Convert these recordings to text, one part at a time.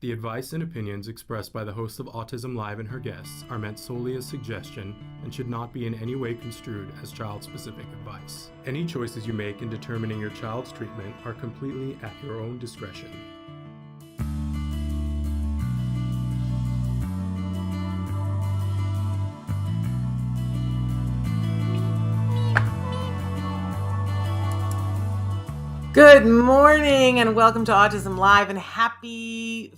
The advice and opinions expressed by the host of Autism Live and her guests are meant solely as suggestion and should not be in any way construed as child-specific advice. Any choices you make in determining your child's treatment are completely at your own discretion. Good morning and welcome to Autism Live and happy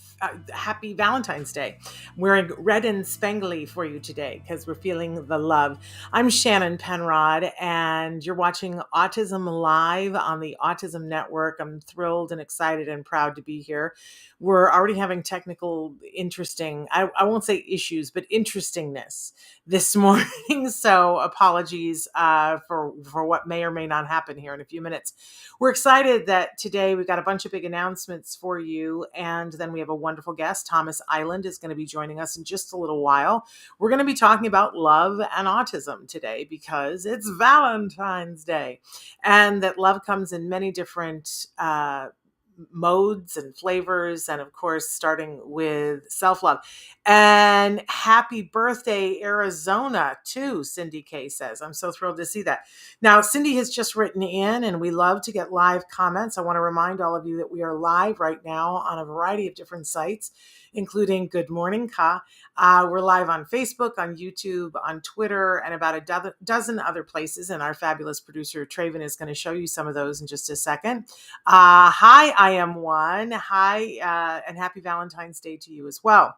Valentine's Day. Wearing red and spangly for you today because we're feeling the love. I'm Shannon Penrod and you're watching Autism Live on the Autism Network. I'm thrilled and excited and proud to be here. We're already having technical I won't say issues, but interestingness this morning. So apologies for what may or may not happen here in a few minutes. We're excited that today we've got a bunch of big announcements for you. And then we have a wonderful guest. Thomas Iland is going to be joining us in just a little while. We're going to be talking about love and autism today because it's Valentine's Day. And that love comes in many different modes and flavors, and of course starting with self-love. And happy birthday Arizona too, Cindy K says. I'm so thrilled to see that. Now Cindy has just written in, and we love to get live comments. I want to remind all of you that we are live right now on a variety of different sites, including Good Morning Ka. We're live on Facebook, on YouTube, on Twitter, and about a dozen other places. And our fabulous producer, Traven, is going to show you some of those in just a second. Hi, I am one. Hi, and happy Valentine's Day to you as well.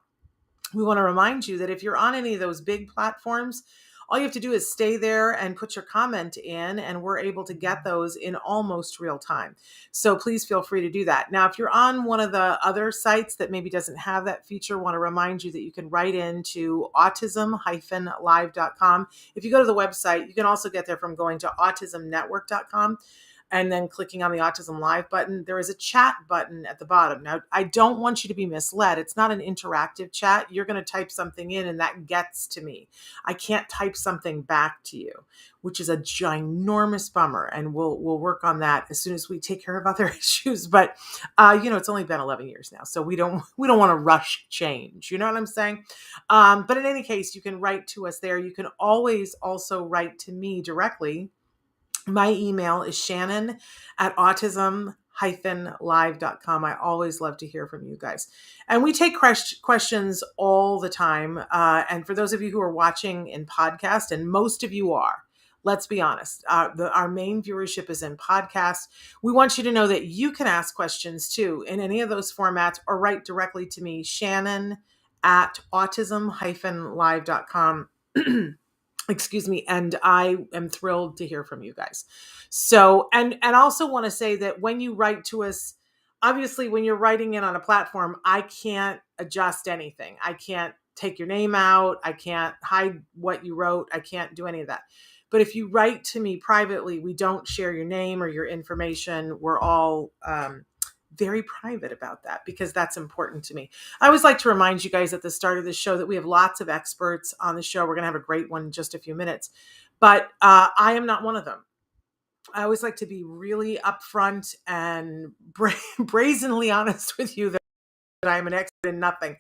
We want to remind you that if you're on any of those big platforms, all you have to do is stay there and put your comment in, and we're able to get those in almost real time. So please feel free to do that. Now, if you're on one of the other sites that maybe doesn't have that feature, I want to remind you that you can write into autism-live.com. If you go to the website, you can also get there from going to autismnetwork.com. And then clicking on the Autism Live button. There is a chat button at the bottom. Now, I don't want you to be misled. It's not an interactive chat. You're going to type something in and that gets to me. I can't type something back to you, which is a ginormous bummer. And we'll work on that as soon as we take care of other issues. But, it's only been 11 years now. So we don't want to rush change. You know what I'm saying? But in any case, you can write to us there. You can always also write to me directly. My email is shannon@autism-live.com. I always love to hear from you guys. And we take questions all the time. And for those of you who are watching in podcast, and most of you are, let's be honest, our main viewership is in podcast. We want you to know that you can ask questions too in any of those formats or write directly to me, shannon@autism-live.com. Excuse me. And I am thrilled to hear from you guys. So, and also want to say that when you write to us, obviously when you're writing in on a platform, I can't adjust anything. I can't take your name out. I can't hide what you wrote. I can't do any of that. But if you write to me privately, we don't share your name or your information. We're all, very private about that because that's important to me. I always like to remind you guys at the start of the show that we have lots of experts on the show. We're going to have a great one in just a few minutes, but I am not one of them. I always like to be really upfront and brazenly honest with you that I'm an expert in nothing,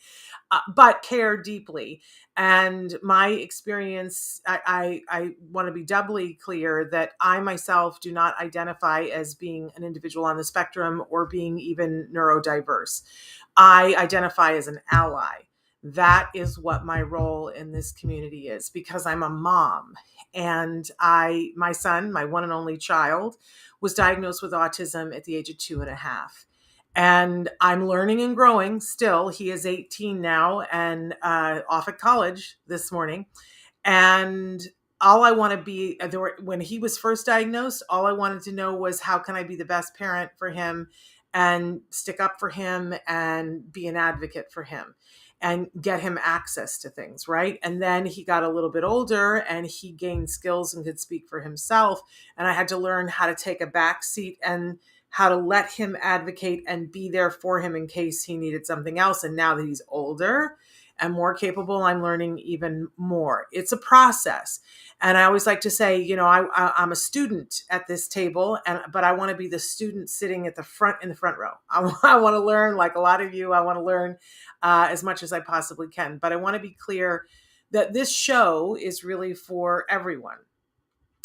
but care deeply. And my experience, I want to be doubly clear that I myself do not identify as being an individual on the spectrum or being even neurodiverse. I identify as an ally. That is what my role in this community is because I'm a mom. And my son, my one and only child, was diagnosed with autism at the age of 2.5. And I'm learning and growing still. He is 18 now and off at college this morning. And all I want to be, when he was first diagnosed, all I wanted to know was how can I be the best parent for him and stick up for him and be an advocate for him and get him access to things, right? And then he got a little bit older and he gained skills and could speak for himself. And I had to learn how to take a back seat and how to let him advocate and be there for him in case he needed something else. And now that he's older and more capable, I'm learning even more. It's a process. And I always like to say, I'm a student at this table, but I want to be the student sitting at the front in the front row. I want to learn, like a lot of you. I want to learn as much as I possibly can. But I want to be clear that this show is really for everyone.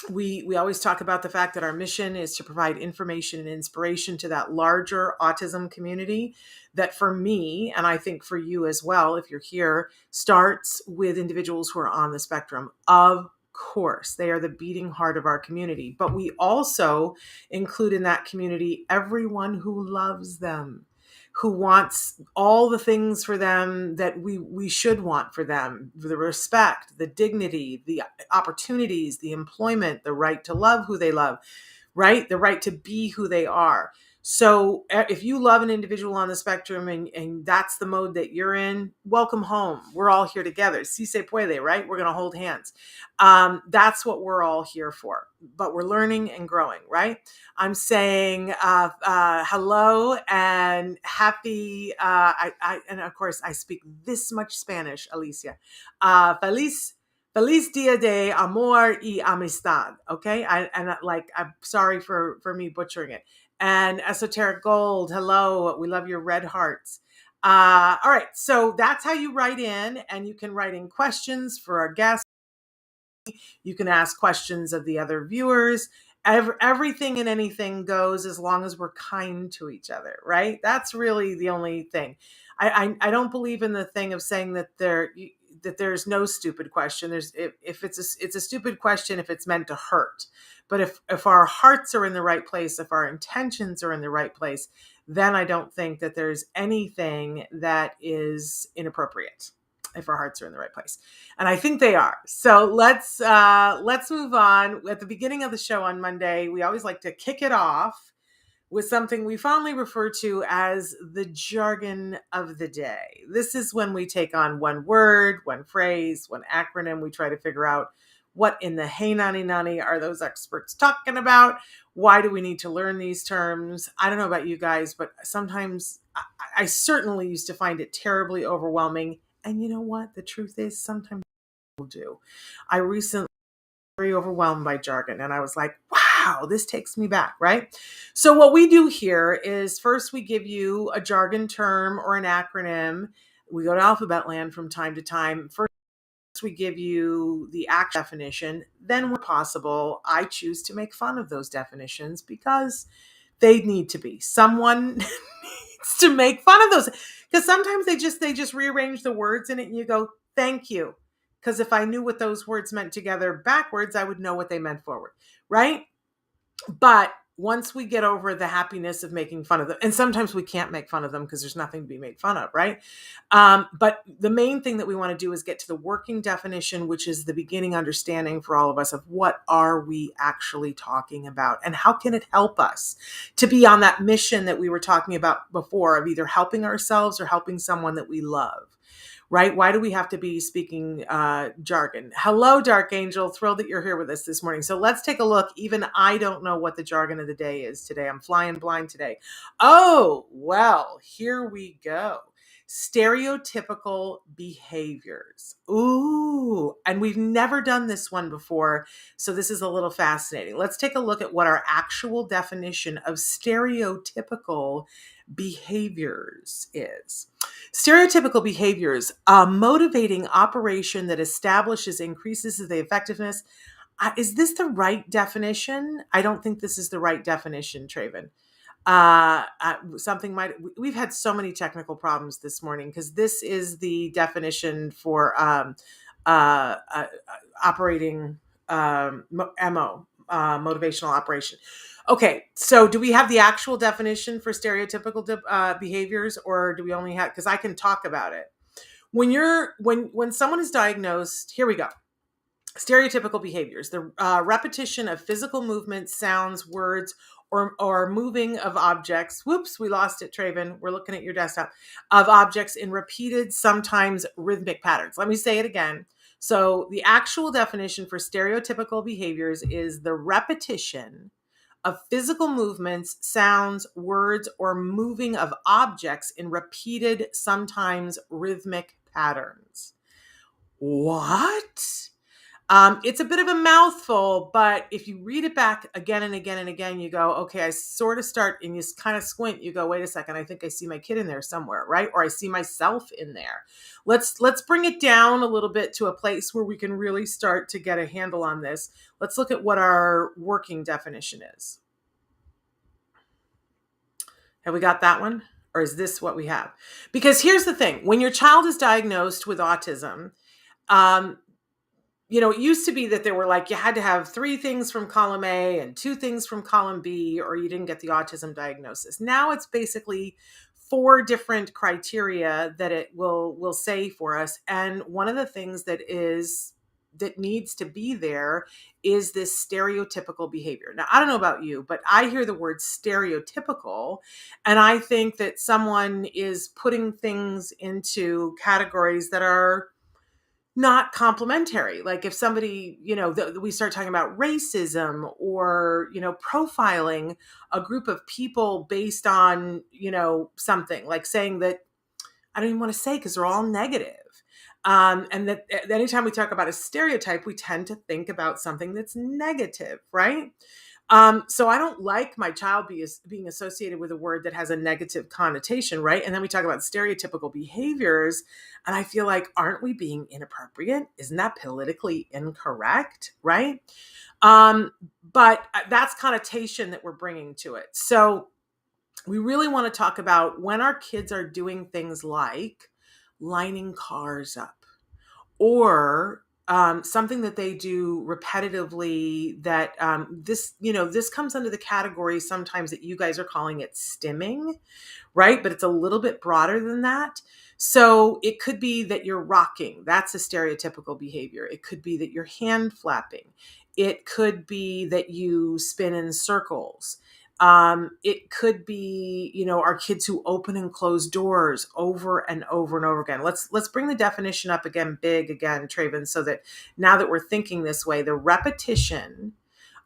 We always talk about the fact that our mission is to provide information and inspiration to that larger autism community that, for me, and I think for you as well, if you're here, starts with individuals who are on the spectrum. Of course, they are the beating heart of our community, but we also include in that community everyone who loves them, who wants all the things for them that we should want for them: the respect, the dignity, the opportunities, the employment, the right to love who they love, right? The right to be who they are. So if you love an individual on the spectrum and that's the mode that you're in, welcome home. We're all here together. Si se puede, right? We're going to hold hands. That's what we're all here for. But we're learning and growing, right? I'm saying hello and happy. And of course, I speak this much Spanish, Alicia. Feliz Dia de Amor y Amistad. Okay. I'm sorry for me butchering it. And Esoteric Gold, hello. We love your red hearts. All right. So that's how you write in, and you can write in questions for our guests. You can ask questions of the other viewers. Everything and anything goes as long as we're kind to each other, right? That's really the only thing. I don't believe in the thing of saying that there's no stupid question. If it's a stupid question if it's meant to hurt. But if our hearts are in the right place, if our intentions are in the right place, then I don't think that there's anything that is inappropriate if our hearts are in the right place. And I think they are. So let's move on. At the beginning of the show on Monday, we always like to kick it off with something we fondly refer to as the jargon of the day. This is when we take on one word, one phrase, one acronym. We try to figure out what in the hey nani nani are those experts talking about? Why do we need to learn these terms? I don't know about you guys, but sometimes I certainly used to find it terribly overwhelming. And you know what? The truth is sometimes people do. I recently was very overwhelmed by jargon, and I was like, wow, this takes me back, right? So what we do here is first we give you a jargon term or an acronym. We go to Alphabet Land from time to time. First, we give you the actual definition. Then, where possible, I choose to make fun of those definitions because they need to be. Someone needs to make fun of those, because sometimes they just rearrange the words in it and you go, thank you. Because if I knew what those words meant together backwards, I would know what they meant forward, right? But once we get over the happiness of making fun of them, and sometimes we can't make fun of them because there's nothing to be made fun of, right? But the main thing that we want to do is get to the working definition, which is the beginning understanding for all of us of what are we actually talking about and how can it help us to be on that mission that we were talking about before of either helping ourselves or helping someone that we love. Right? Why do we have to be speaking jargon? Hello, Dark Angel. Thrilled that you're here with us this morning. So let's take a look. Even I don't know what the jargon of the day is today. I'm flying blind today. Oh, well, here we go. Stereotypical behaviors. Ooh, and we've never done this one before, so this is a little fascinating. Let's take a look at what our actual definition of stereotypical behaviors is. Stereotypical behaviors, a motivating operation that establishes, increases the effectiveness. Is this the right definition? I don't think this is the right definition, Traven. We've had so many technical problems this morning because this is the definition for operating MO, motivational operation. Okay, so do we have the actual definition for stereotypical behaviors, or do we only have, because I can talk about it. When someone is diagnosed, here we go. Stereotypical behaviors, the repetition of physical movements, sounds, words, or moving of objects. Whoops, we lost it, Traven. We're looking at your desktop. Of objects in repeated, sometimes rhythmic patterns. Let me say it again. So the actual definition for stereotypical behaviors is the repetition of physical movements, sounds, words, or moving of objects in repeated, sometimes rhythmic patterns. What? It's a bit of a mouthful, but if you read it back again and again and again, you go, okay, I sort of start, and you kind of squint, you go, wait a second, I think I see my kid in there somewhere, right? Or I see myself in there. Let's bring it down a little bit to a place where we can really start to get a handle on this. Let's look at what our working definition is. Have we got that one? Or is this what we have? Because here's the thing. When your child is diagnosed with autism, it used to be that there were you had to have 3 things from column A and 2 things from column B, or you didn't get the autism diagnosis. Now it's basically 4 different criteria that it will say for us. And one of the things that needs to be there is this stereotypical behavior. Now, I don't know about you, but I hear the word stereotypical, and I think that someone is putting things into categories that are not complementary. Like if somebody, we start talking about racism or, profiling a group of people based on, something, like saying that, I don't even want to say because they're all negative. And that anytime we talk about a stereotype, we tend to think about something that's negative, right? So I don't like my child being associated with a word that has a negative connotation, right? And then we talk about stereotypical behaviors, and I feel like, aren't we being inappropriate? Isn't that politically incorrect, right? But that's connotation that we're bringing to it. So we really want to talk about when our kids are doing things like lining cars up, or something that they do repetitively that this comes under the category sometimes that you guys are calling it stimming, right? But it's a little bit broader than that. So it could be that you're rocking. That's a stereotypical behavior. It could be that you're hand flapping. It could be that you spin in circles. It could be, our kids who open and close doors over and over and over again. Let's bring the definition up again, Traven, so that now that we're thinking this way, the repetition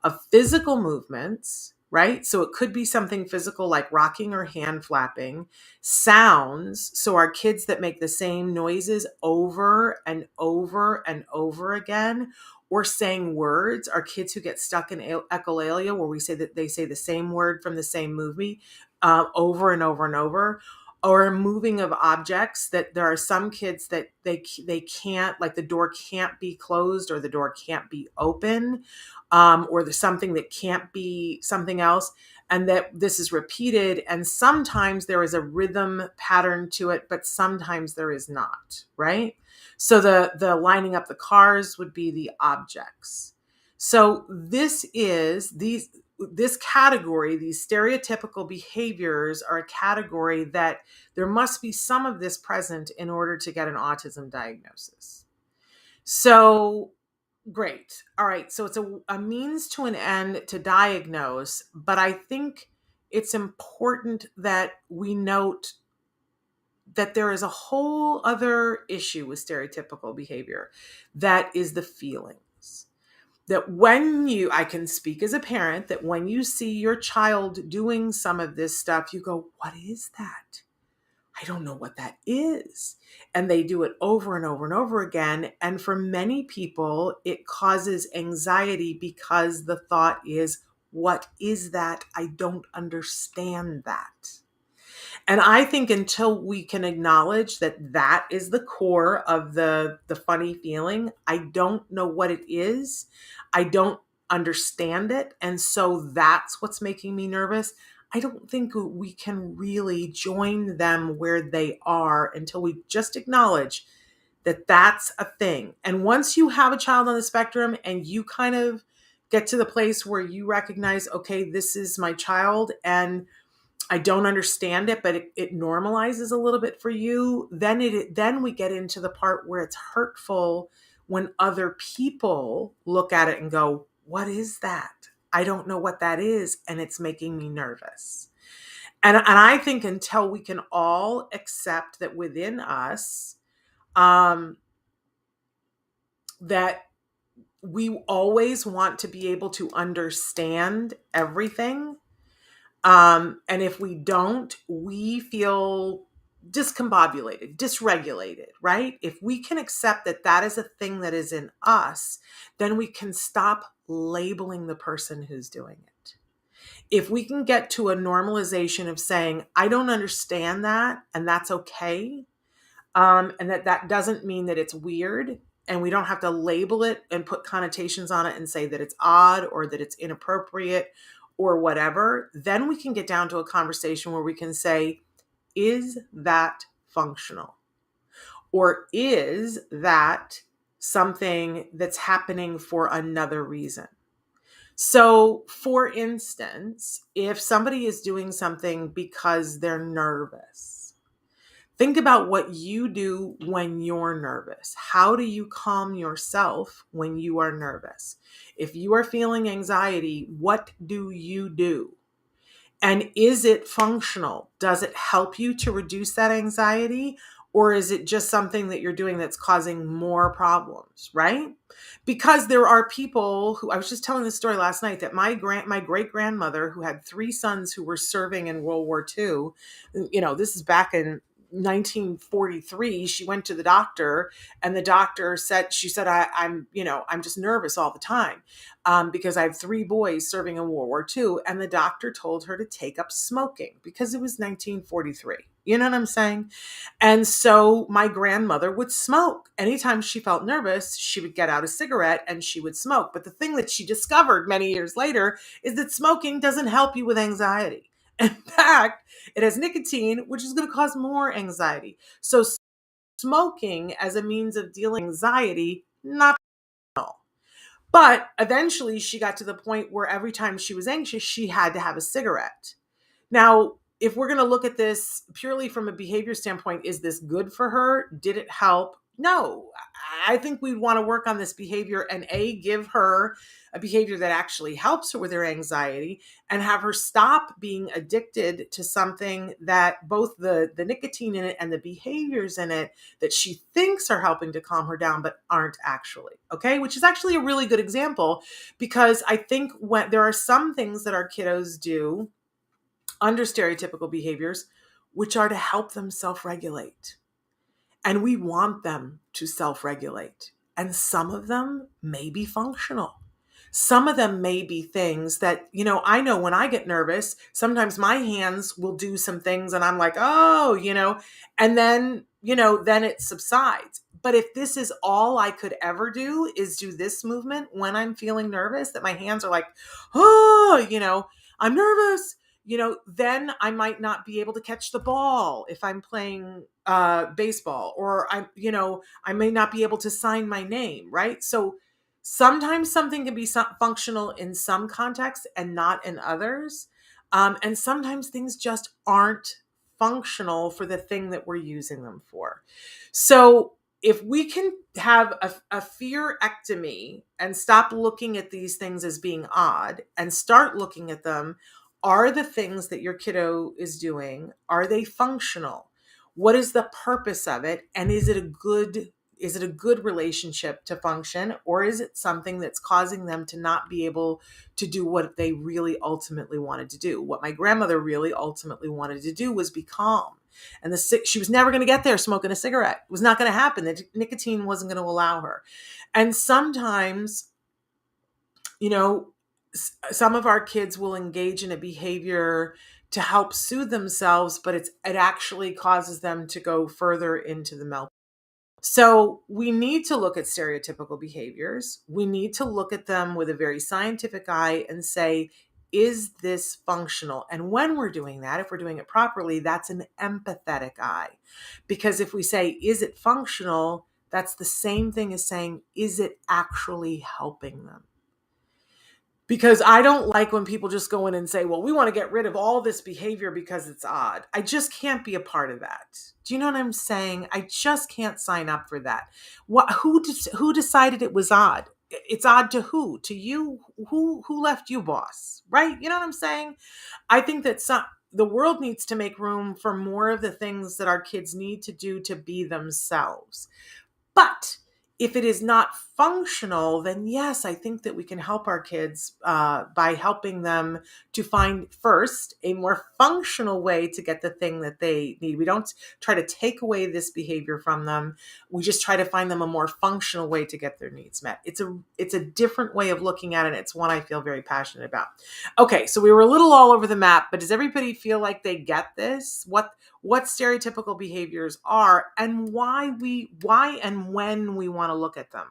of physical movements, right? So it could be something physical like rocking or hand flapping. Sounds, so our kids that make the same noises over and over and over again, or saying words, our kids who get stuck in echolalia, where we say that they say the same word from the same movie over and over and over, or moving of objects, that there are some kids that they can't, like the door can't be closed or the door can't be open, or there's something that can't be something else, and that this is repeated. And sometimes there is a rhythm pattern to it, but sometimes there is not, right? So the lining up the cars would be the objects. So this category, these stereotypical behaviors, are a category that there must be some of this present in order to get an autism diagnosis. So great. All right. So it's a means to an end to diagnose, but I think it's important that we note that there is a whole other issue with stereotypical behavior. That is the feelings. That I can speak as a parent, that when you see your child doing some of this stuff, you go, what is that? I don't know what that is. And they do it over and over and over again. And for many people, it causes anxiety because the thought is, what is that? I don't understand that. And I think until we can acknowledge that that is the core of the funny feeling, I don't know what it is. I don't understand it. And so that's what's making me nervous. I don't think we can really join them where they are until we just acknowledge that that's a thing. And once you have a child on the spectrum and you kind of get to the place where you recognize, okay, this is my child and I don't understand it, but it normalizes a little bit for you, then we get into the part where it's hurtful when other people look at it and go, what is that? I don't know what that is, and it's making me nervous. And I think until we can all accept that within us, that we always want to be able to understand everything. And if we don't, we feel discombobulated, dysregulated, right? If we can accept that that is a thing that is in us, then we can stop labeling the person who's doing it. If we can get to a normalization of saying, I don't understand that, and that's okay, and that doesn't mean that it's weird, and we don't have to label it and put connotations on it and say that it's odd or that it's inappropriate or whatever, then we can get down to a conversation where we can say, is that functional? Or is that something that's happening for another reason? So, for instance, if somebody is doing something because they're nervous, think about what you do when you're nervous. How do you calm yourself when you are nervous? If you are feeling anxiety, what do you do? And is it functional? Does it help you to reduce that anxiety? Or is it just something that you're doing that's causing more problems, right? Because there are people who, I was just telling this story last night, that my great-grandmother, who had 3 sons who were serving in World War II, this is back in 1943, she went to the doctor, and the doctor said, I'm just nervous all the time because I have 3 boys serving in World War II. And the doctor told her to take up smoking because it was 1943. You know what I'm saying? And so my grandmother would smoke. Anytime she felt nervous, she would get out a cigarette and she would smoke. But the thing that she discovered many years later is that smoking doesn't help you with anxiety. In fact, it has nicotine, which is going to cause more anxiety. So smoking as a means of dealing with anxiety, not at all. But eventually she got to the point where every time she was anxious, she had to have a cigarette. Now, if we're going to look at this purely from a behavior standpoint, is this good for her? Did it help? No. I think we'd want to work on this behavior and give her a behavior that actually helps her with her anxiety, and have her stop being addicted to something that both the nicotine in it and the behaviors in it that she thinks are helping to calm her down, but aren't actually. Okay. Which is actually a really good example, because I think when there are some things that our kiddos do under stereotypical behaviors, which are to help them self-regulate. And we want them to self-regulate. And some of them may be functional. Some of them may be things that, I know when I get nervous, sometimes my hands will do some things and I'm like, oh, and then, then it subsides. But if this is all I could ever do is do this movement when I'm feeling nervous, that my hands are like, oh, I'm nervous, then I might not be able to catch the ball if I'm playing baseball, or I may not be able to sign my name, right? So sometimes something can be functional in some contexts and not in others. And sometimes things just aren't functional for the thing that we're using them for. So if we can have a fearectomy and stop looking at these things as being odd and start looking at them, are the things that your kiddo is doing, are they functional? What is the purpose of it? And is it a good relationship to function, or is it something that's causing them to not be able to do what they really ultimately wanted to do? What my grandmother really ultimately wanted to do was be calm. And she was never going to get there smoking a cigarette. It was not going to happen. The nicotine wasn't going to allow her. And sometimes, some of our kids will engage in a behavior to help soothe themselves, but it actually causes them to go further into the meltdown. So we need to look at stereotypical behaviors. We need to look at them with a very scientific eye and say, is this functional? And when we're doing that, if we're doing it properly, that's an empathetic eye. Because if we say, is it functional? That's the same thing as saying, is it actually helping them? Because I don't like when people just go in and say, well, we want to get rid of all this behavior because it's odd. I just can't be a part of that. Do you know what I'm saying? I just can't sign up for that. Who decided it was odd? It's odd to who? To you? Who left you, boss? Right? You know what I'm saying? I think that the world needs to make room for more of the things that our kids need to do to be themselves. But if it is not functional, then yes, I think that we can help our kids by helping them to find first a more functional way to get the thing that they need. We don't try to take away this behavior from them. We just try to find them a more functional way to get their needs met. It's a different way of looking at it. It's one I feel very passionate about. Okay, so we were a little all over the map, but does everybody feel like they get this? What stereotypical behaviors are and why and when we want to look at them?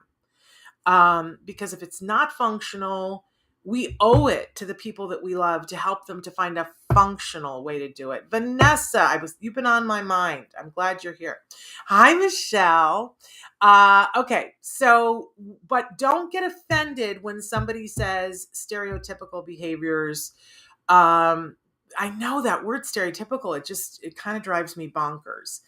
Because if it's not functional, we owe it to the people that we love to help them to find a functional way to do it. Vanessa, you've been on my mind. I'm glad you're here. Hi, Michelle. Okay, so, but don't get offended when somebody says stereotypical behaviors. I know that word stereotypical, it kind of drives me bonkers.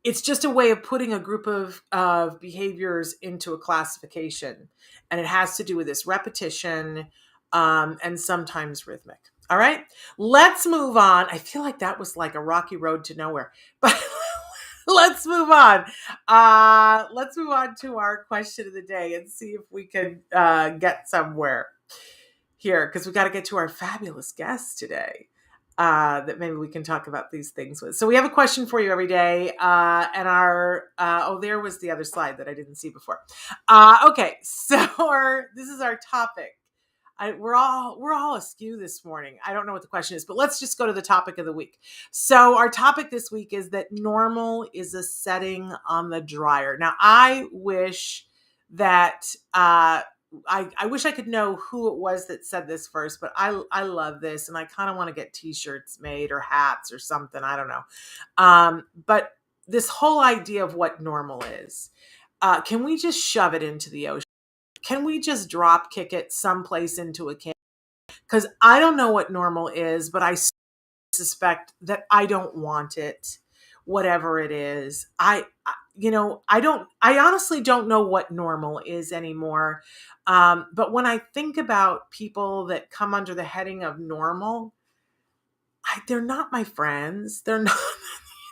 It's just a way of putting a group of behaviors into a classification. And it has to do with this repetition and sometimes rhythmic. All right, let's move on. I feel like that was like a rocky road to nowhere, but let's move on. Let's move on to our question of the day and see if we can get somewhere here, because we got to get to our fabulous guest today that maybe we can talk about these things with. So we have a question for you every day, and there was the other slide that I didn't see before. Okay, so this is our topic. We're all askew this morning. I don't know what the question is, but let's just go to the topic of the week. So our topic this week is that normal is a setting on the dryer. Now, I wish that I wish I could know who it was that said this first, but I love this, and I kind of want to get t-shirts made or hats or something. I don't know. But this whole idea of what normal is, can we just shove it into the ocean? Can we just drop kick it someplace into a can? Because I don't know what normal is, but I suspect that I don't want it, whatever it is. I honestly don't know what normal is anymore. But when I think about people that come under the heading of normal, they're not my friends. They're not,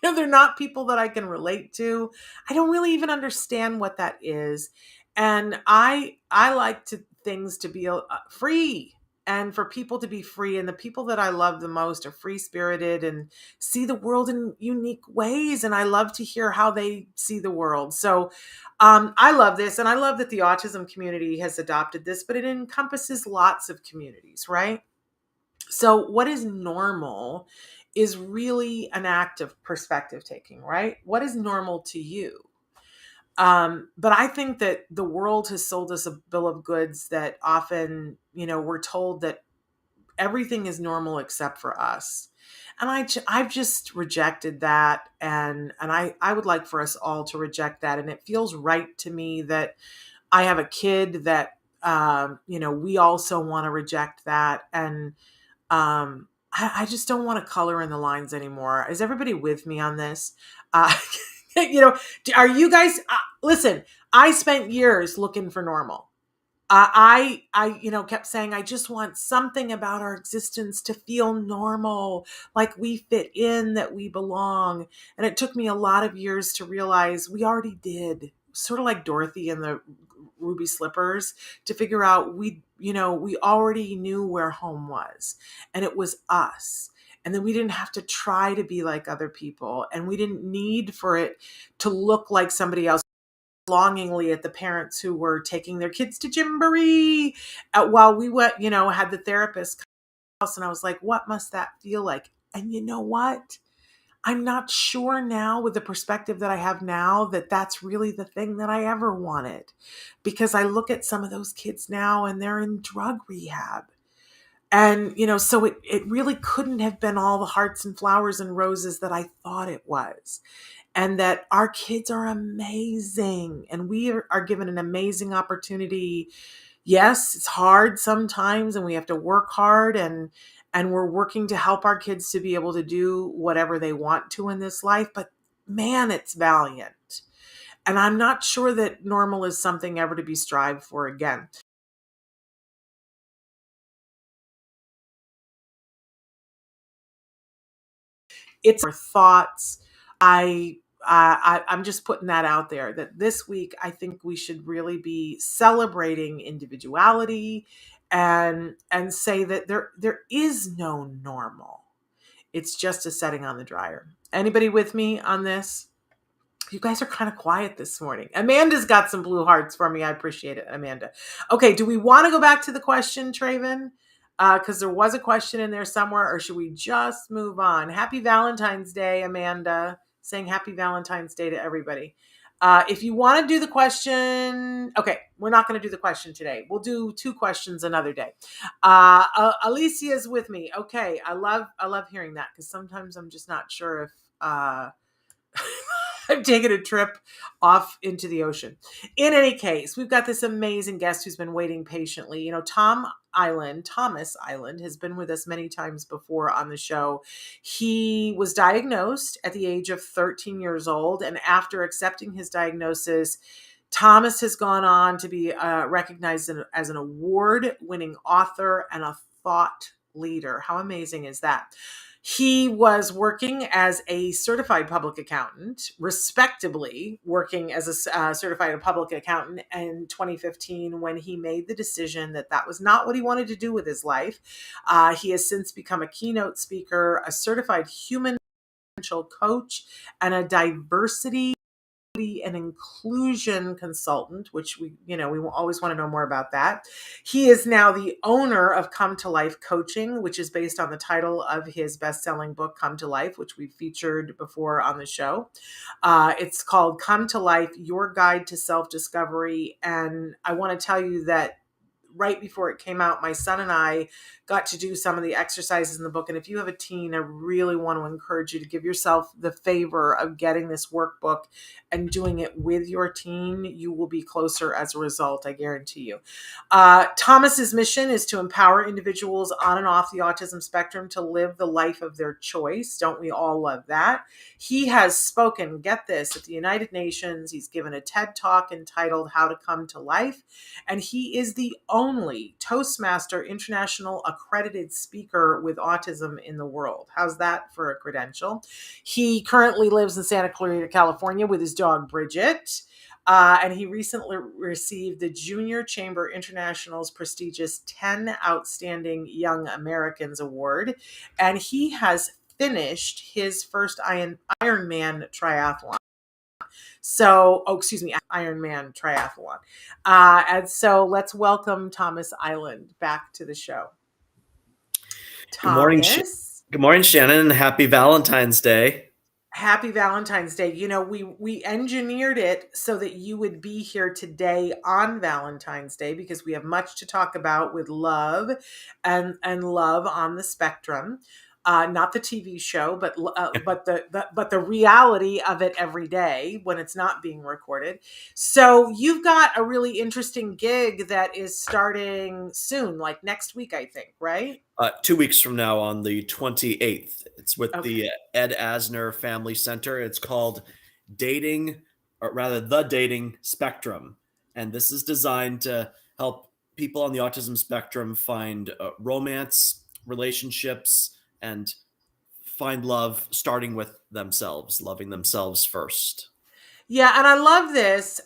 they're not people that I can relate to. I don't really even understand what that is. And I like things to be free, and for people to be free. And the people that I love the most are free spirited and see the world in unique ways. And I love to hear how they see the world. So I love this. And I love that the autism community has adopted this, but it encompasses lots of communities, right? So what is normal is really an act of perspective taking, right? What is normal to you? But I think that the world has sold us a bill of goods that often, we're told that everything is normal except for us. And I've just rejected that. And I would like for us all to reject that. And it feels right to me that I have a kid that, we also want to reject that. And I just don't want to color in the lines anymore. Is everybody with me on this? Are you guys, listen, I spent years looking for normal. I kept saying, I just want something about our existence to feel normal, like we fit in, that we belong. And it took me a lot of years to realize we already did, sort of like Dorothy and the ruby slippers, to figure out we already knew where home was, and it was us. And then we didn't have to try to be like other people, and we didn't need for it to look like somebody else. Longingly at the parents who were taking their kids to Gymboree while we went, had the therapist house, and I was like, what must that feel like? And you know what? I'm not sure now, with the perspective that I have now, that that's really the thing that I ever wanted, because I look at some of those kids now and they're in drug rehab. And, so it really couldn't have been all the hearts and flowers and roses that I thought it was. And that our kids are amazing, and we are given an amazing opportunity. Yes, it's hard sometimes, and we have to work hard, and we're working to help our kids to be able to do whatever they want to in this life. But man, it's valiant. And I'm not sure that normal is something ever to be strived for again. It's our thoughts. I I'm just putting that out there, that this week I think we should really be celebrating individuality and say that there is no normal. It's just a setting on the dryer. Anybody with me on this? You guys are kind of quiet this morning. Amanda's got some blue hearts for me. I appreciate it, Amanda. Okay, do we want to go back to the question, Traven? Because there was a question in there somewhere, or should we just move on? Happy Valentine's Day, Amanda. Saying happy Valentine's Day to everybody. If you want to do the question, okay, we're not going to do the question today. We'll do 2 questions another day. Alicia's with me. Okay, I love hearing that, because sometimes I'm just not sure if I'm taking a trip off into the ocean. In any case, we've got this amazing guest who's been waiting patiently. You know, Thomas Iland, has been with us many times before on the show. He was diagnosed at the age of 13 years old, and after accepting his diagnosis, Thomas has gone on to be recognized as an award-winning author and a thought leader. How amazing is that? He was working as a certified public accountant, respectably working as a certified public accountant in 2015, when he made the decision that that was not what he wanted to do with his life. He has since become a keynote speaker, a certified human potential coach, and a diversity and inclusion consultant, which we always want to know more about that. He is now the owner of Come to Life Coaching, which is based on the title of his best-selling book, Come to Life, which we've featured before on the show. It's called Come to Life, Your Guide to Self-Discovery. And I want to tell you that right before it came out, my son and I got to do some of the exercises in the book. And if you have a teen, I really want to encourage you to give yourself the favor of getting this workbook and doing it with your teen. You will be closer as a result, I guarantee you. Thomas's mission is to empower individuals on and off the autism spectrum to live the life of their choice. Don't we all love that? He has spoken, get this, at the United Nations. He's given a TED Talk entitled How to Come to Life. And he is the only Toastmaster International accredited speaker with autism in the world. How's that for a credential? He currently lives in Santa Clarita, California with his dog, Bridget. And he recently received the Junior Chamber International's prestigious 10 Outstanding Young Americans Award. And he has finished his first Iron Man Triathlon. Iron Man Triathlon. And so let's welcome Thomas Iland back to the show. Thomas. Good morning, Shannon, and happy Valentine's Day. Happy Valentine's Day. You know, we engineered it so that you would be here today on Valentine's Day, because we have much to talk about with love and love on the spectrum. Not the TV show, but the reality of it every day when it's not being recorded. So you've got a really interesting gig that is starting soon, like next week, I think, right? 2 weeks from now on the 28th. It's with the Ed Asner Family Center. It's called The Dating Spectrum. And this is designed to help people on the autism spectrum find romance, relationships, and find love, starting with themselves, loving themselves first. Yeah, and I love this.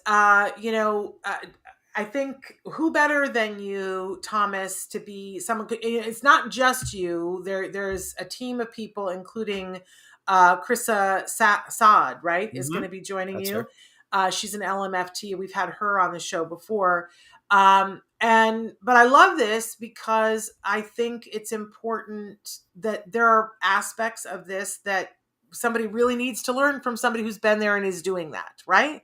I think who better than you, Thomas, to be someone. It's not just you. There's a team of people, including Krissa Saad, right, is going to be joining That's you. her. She's an LMFT. We've had her on the show before. But I love this because I think it's important that there are aspects of this that somebody really needs to learn from somebody who's been there and is doing that, right?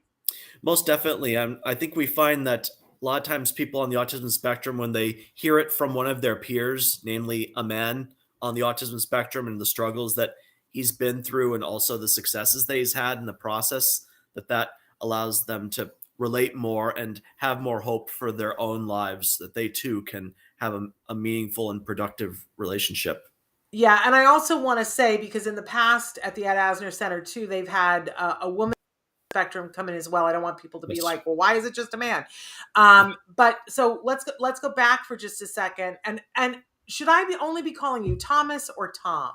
Most definitely. I think we find that a lot of times people on the autism spectrum, when they hear it from one of their peers, namely a man on the autism spectrum, and the struggles that he's been through and also the successes that he's had in the process, that allows them to relate more and have more hope for their own lives, that they too can have a meaningful and productive relationship. Yeah, and I also want to say, because in the past at the Ed Asner Center too, they've had a woman spectrum come in as well. I don't want people to be like, well, why is it just a man? But so let's go back for just a second. And should I only be calling you Thomas or Tom?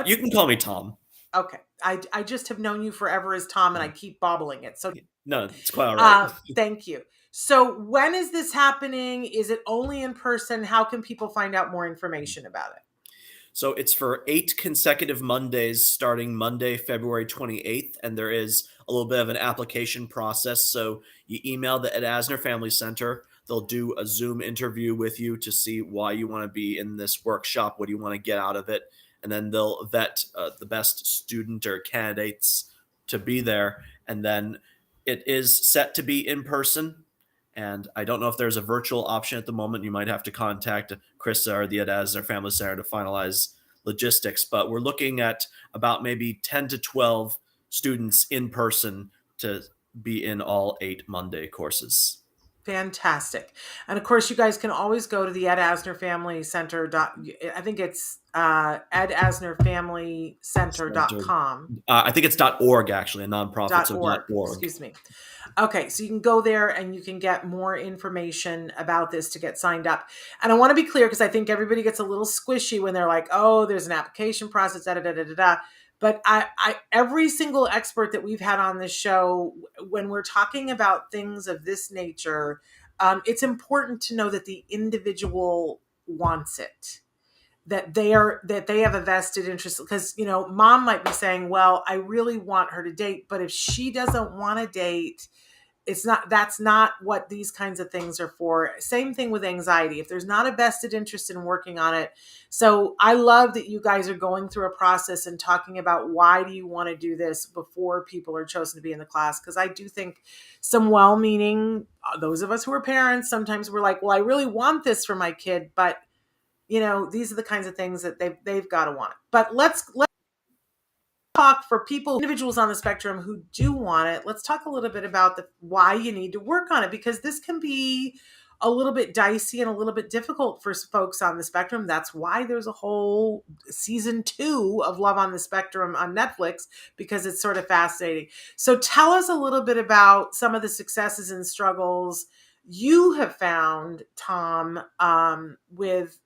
You can call me Tom. Okay. I just have known you forever as Tom, and I keep bobbling it. So No, it's quite all right. thank you. So when is this happening? Is it only in person? How can people find out more information about it? So it's for 8 consecutive Mondays starting Monday, February 28th. And there is a little bit of an application process. So you email the Ed Asner Family Center. They'll do a Zoom interview with you to see why you want to be in this workshop. What do you want to get out of it? And then they'll vet the best student or candidates to be there. And then it is set to be in person. And I don't know if there's a virtual option at the moment. You might have to contact Krista or the Ed Asner Family Center to finalize logistics. But we're looking at about maybe 10 to 12 students in person to be in all 8 Monday courses. Fantastic. And of course, you guys can always go to the Ed Asner Family Center. I think it's edasnerfamilycenter.com. I think it's .org, actually, a nonprofit. .org. .org. Excuse me. Okay, so you can go there and you can get more information about this to get signed up. And I want to be clear because I think everybody gets a little squishy when they're like, "Oh, there's an application process." Da da da da da. Da. But every single expert that we've had on this show, when we're talking about things of this nature, it's important to know that the individual wants it, that they have a vested interest. Because mom might be saying, "Well, I really want her to date," but if she doesn't want to date, that's not what these kinds of things are for. Same thing with anxiety. If there's not a vested interest in working on it. So I love that you guys are going through a process and talking about why do you want to do this before people are chosen to be in the class. Because I do think some well-meaning, those of us who are parents, sometimes we're like, well, I really want this for my kid, but these are the kinds of things that they've got to want. But let's talk for individuals on the spectrum who do want it. Let's talk a little bit about why you need to work on it, because this can be a little bit dicey and a little bit difficult for folks on the spectrum. That's why there's a whole season 2 of Love on the Spectrum on Netflix, because it's sort of fascinating. So tell us a little bit about some of the successes and struggles you have found, Tom, with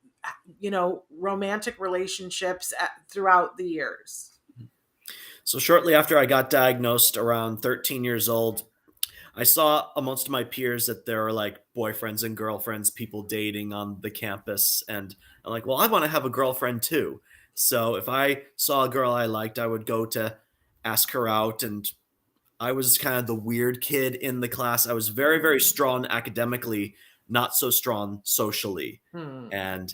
romantic relationships throughout the years. So shortly after I got diagnosed, around 13 years old, I saw amongst my peers that there are like boyfriends and girlfriends, people dating on the campus. And I'm like, well, I want to have a girlfriend too. So if I saw a girl I liked, I would go to ask her out. And I was kind of the weird kid in the class. I was very, very strong academically, not so strong socially. And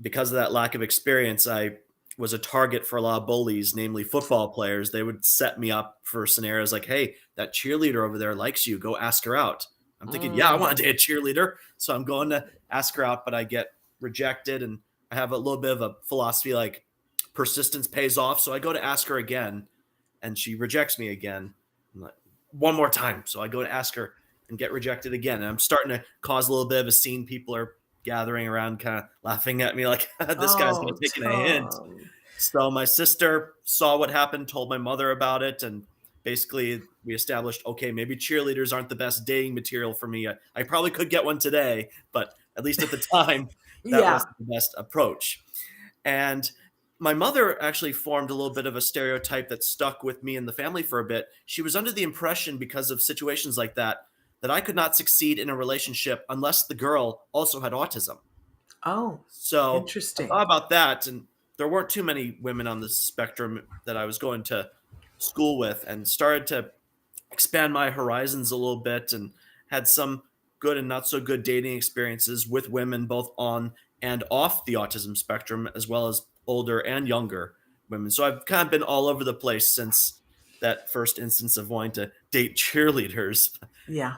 because of that lack of experience, I was a target for a lot of bullies, namely football players. They would set me up for scenarios like, hey, that cheerleader over there likes you. Go ask her out. I'm thinking, yeah, I want to date a cheerleader. So I'm going to ask her out, but I get rejected. And I have a little bit of a philosophy like persistence pays off. So I go to ask her again and she rejects me again. I'm like, one more time. So I go to ask her and get rejected again. And I'm starting to cause a little bit of a scene. People are gathering around kind of laughing at me like, this guy's not taking a hint. So my sister saw what happened, told my mother about it, and basically we established, okay, maybe cheerleaders aren't the best dating material for me. I probably could get one today, but at least at the time, that wasn't the best approach. And my mother actually formed a little bit of a stereotype that stuck with me and the family for a bit. She was under the impression, because of situations like that I could not succeed in a relationship unless the girl also had autism. Oh, so interesting. I thought about that, and there weren't too many women on the spectrum that I was going to school with, and started to expand my horizons a little bit and had some good and not so good dating experiences with women both on and off the autism spectrum, as well as older and younger women. So I've kind of been all over the place since that first instance of wanting to date cheerleaders. Yeah.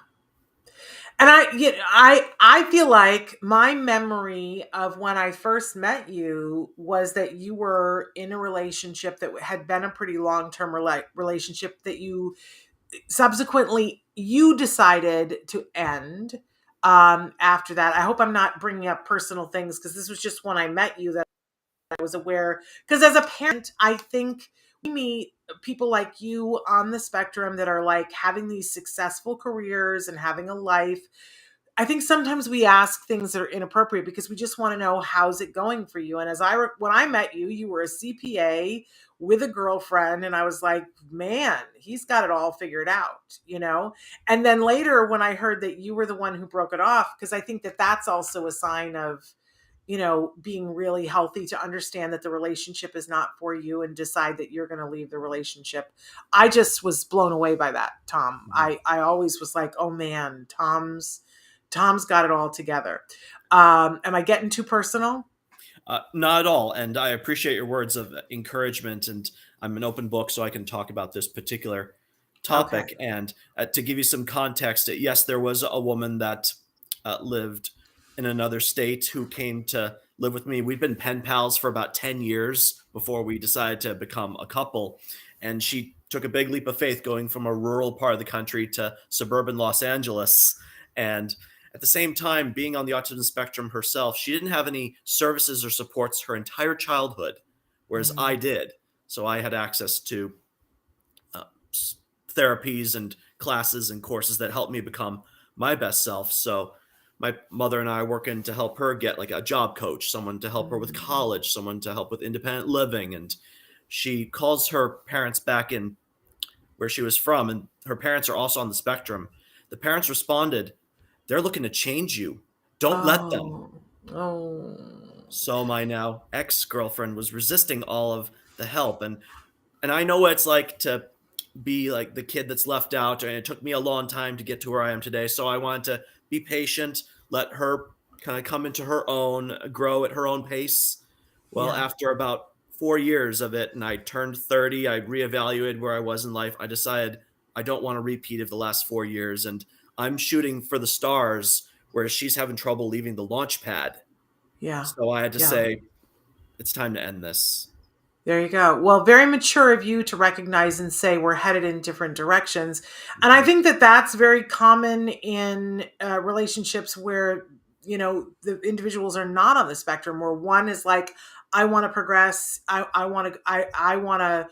And I feel like my memory of when I first met you was that you were in a relationship that had been a pretty long-term relationship that you subsequently you decided to end after that. I hope I'm not bringing up personal things, because this was just when I met you that I was aware. Because as a parent, I think we meet people like you on the spectrum that are like having these successful careers and having a life. I think sometimes we ask things that are inappropriate because we just want to know, how's it going for you? And when I met you, you were a CPA with a girlfriend, and I was like, man, he's got it all figured out, And then later when I heard that you were the one who broke it off, because I think that that's also a sign of, being really healthy, to understand that the relationship is not for you and decide that you're going to leave the relationship. I just was blown away by that, Tom. I always was like, oh man, Tom's got it all together. Am I getting too personal? Not at all. And I appreciate your words of encouragement. And I'm an open book, so I can talk about this particular topic. Okay. And to give you some context, yes, there was a woman that lived in another state who came to live with me. We've been pen pals for about 10 years before we decided to become a couple. And she took a big leap of faith going from a rural part of the country to suburban Los Angeles. And at the same time, being on the autism spectrum herself, she didn't have any services or supports her entire childhood, whereas I did. So I had access to therapies and classes and courses that helped me become my best self. So my mother and I are working to help her get like a job coach, someone to help her with college, someone to help with independent living. And she calls her parents back in where she was from, and her parents are also on the spectrum. The parents responded, "They're looking to change you. Don't let them." Oh. So my now ex-girlfriend was resisting all of the help. And I know what it's like to be like the kid that's left out. And it took me a long time to get to where I am today. So I wanted to be patient, let her kind of come into her own, grow at her own pace. Well, Yeah. after about 4 years of it, and I turned 30, I reevaluated where I was in life. I decided I don't want to repeat of the last 4 years. And I'm shooting for the stars, where she's having trouble leaving the launch pad. Yeah. So I had to Yeah. say, it's time to end this. There you go. Well, very mature of you to recognize and say we're headed in different directions. And I think that that's very common in relationships where, the individuals are not on the spectrum, where one is like, I want to progress. I want to, I want to,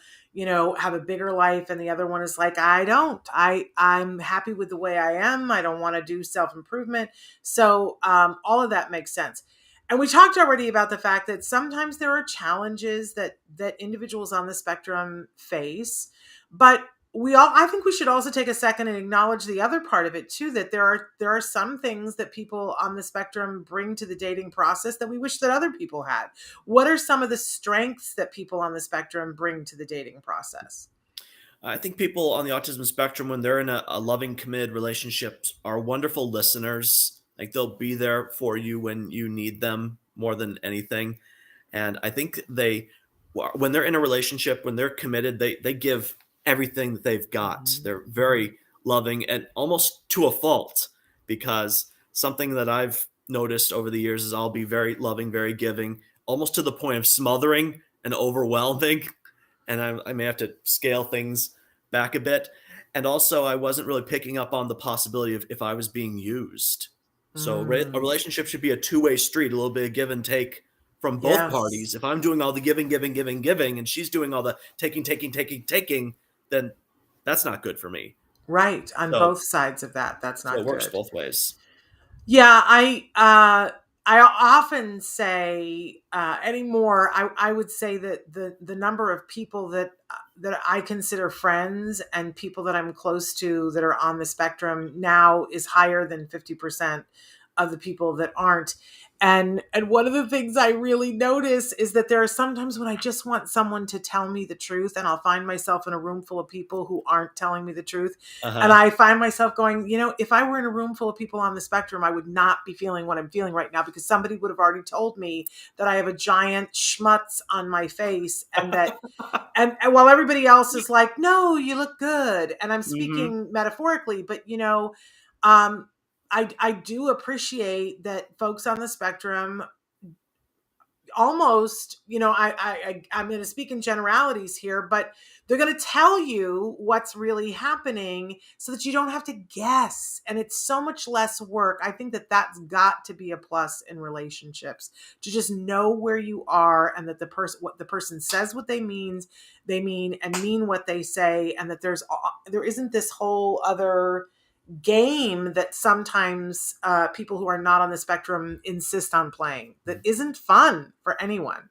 have a bigger life. And the other one is like, I don't, I'm happy with the way I am. I don't want to do self-improvement. So all of that makes sense. And we talked already about the fact that sometimes there are challenges that individuals on the spectrum face, but I think we should also take a second and acknowledge the other part of it too, that there are some things that people on the spectrum bring to the dating process that we wish that other people had. What are some of the strengths that people on the spectrum bring to the dating process? I think people on the autism spectrum, when they're in a loving, committed relationship, are wonderful listeners. Like, they'll be there for you when you need them more than anything. And I think when they're in a relationship, when they're committed, they give everything that they've got. They're very loving, and almost to a fault, because something that I've noticed over the years is I'll be very loving, very giving, almost to the point of smothering and overwhelming. And I may have to scale things back a bit. And also, I wasn't really picking up on the possibility of if I was being used. So a relationship should be a two-way street, a little bit of give and take from both Yes. parties. If I'm doing all the giving, and she's doing all the taking, then that's not good for me. Right. On So, both sides of that, that's so it not works good. both ways. Yeah, I often say anymore. I would say that the number of people that I consider friends and people that I'm close to that are on the spectrum now is higher than 50% of the people that aren't. And one of the things I really notice is that there are sometimes when I just want someone to tell me the truth, and I'll find myself in a room full of people who aren't telling me the truth. And Uh-huh. I find myself going, if I were in a room full of people on the spectrum, I would not be feeling what I'm feeling right now, because somebody would have already told me that I have a giant schmutz on my face, and that and while everybody else is like, no, you look good. And I'm Hmm. speaking metaphorically, but um, I do appreciate that folks on the spectrum almost, I'm going to speak in generalities here, but they're going to tell you what's really happening so that you don't have to guess. And it's so much less work. I think that that's got to be a plus in relationships, to just know where you are, and that what the person says, what they mean, and mean what they say. And that there isn't this whole other game that sometimes people who are not on the spectrum insist on playing that isn't fun for anyone.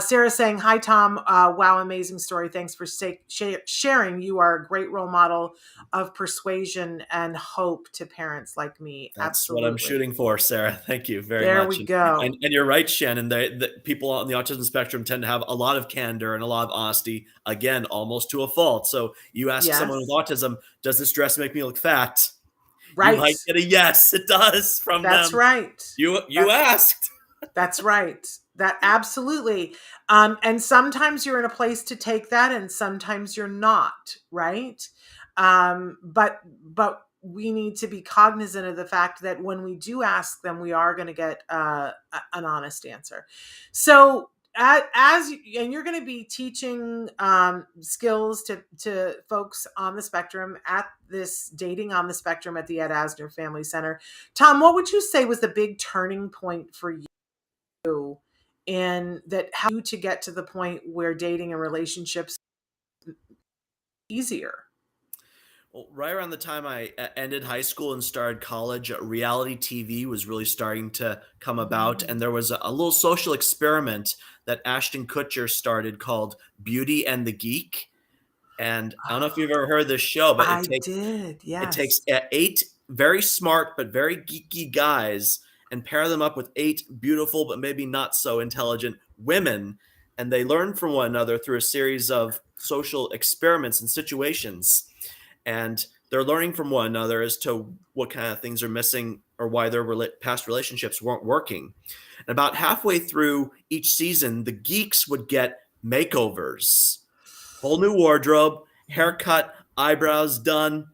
Sarah saying, hi, Tom. Wow, amazing story. Thanks for sharing. You are a great role model of persuasion and hope to parents like me. That's Absolutely. what I'm shooting for, Sarah. Thank you very There much. we go. And you're right, Shannon. The people on the autism spectrum tend to have a lot of candor and a lot of honesty, again, almost to a fault. So you ask Yes. someone with autism, does this dress make me look fat? Right. You might get a yes, it does from That's them. right. You asked. That's right. That absolutely. And sometimes you're in a place to take that and sometimes you're not, right? But we need to be cognizant of the fact that when we do ask them, we are going to get an honest answer. So and you're going to be teaching skills to folks on the spectrum at this Dating on the Spectrum at the Ed Asner Family Center. Tom, what would you say was the big turning point for you in that, how you to get to the point where dating and relationships easier? Well, right around the time I ended high school and started college, reality TV was really starting to come about. And there was a little social experiment that Ashton Kutcher started called Beauty and the Geek. And I don't know if you've ever heard this show, but it takes 8 very smart but very geeky guys and pair them up with 8 beautiful but maybe not so intelligent women. And they learn from one another through a series of social experiments and situations. And they're learning from one another as to what kind of things are missing or why their past relationships weren't working. And about halfway through each season, the geeks would get makeovers, whole new wardrobe, haircut, eyebrows done,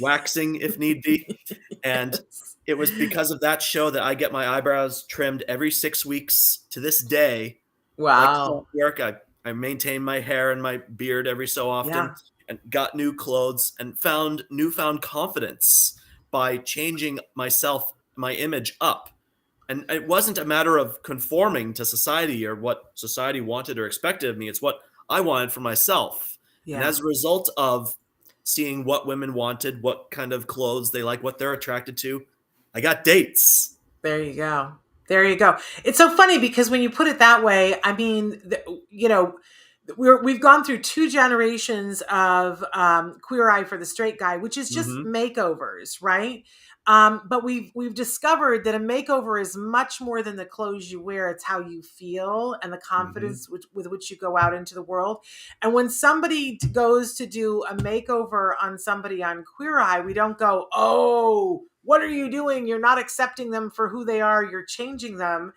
waxing if need be. And it was because of that show that I get my eyebrows trimmed every 6 weeks to this day. Wow. Like work, I maintain my hair and my beard every so often. Yeah. And got new clothes and found newfound confidence by changing myself, my image up. And it wasn't a matter of conforming to society or what society wanted or expected of me. It's what I wanted for myself. Yeah. And as a result of seeing what women wanted, what kind of clothes they like, what they're attracted to, I got dates. There you go. There you go. It's so funny because when you put it that way, I mean, we've gone through 2 generations of Queer Eye for the Straight Guy, which is just makeovers, right? But we've discovered that a makeover is much more than the clothes you wear. It's how you feel and the confidence with which you go out into the world. And when somebody goes to do a makeover on somebody on Queer Eye, we don't go, oh, what are you doing? You're not accepting them for who they are. You're changing them.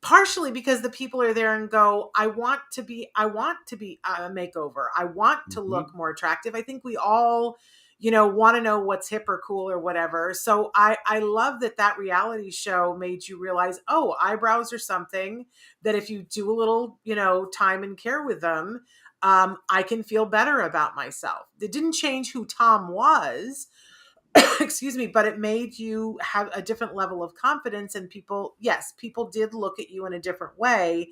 Partially because the people are there and go, I want to be a makeover. I want to look more attractive. I think we all, want to know what's hip or cool or whatever. So I love that reality show made you realize, oh, eyebrows are something that if you do a little, time and care with them, I can feel better about myself. It didn't change who Tom was, excuse me, but it made you have a different level of confidence, and people did look at you in a different way,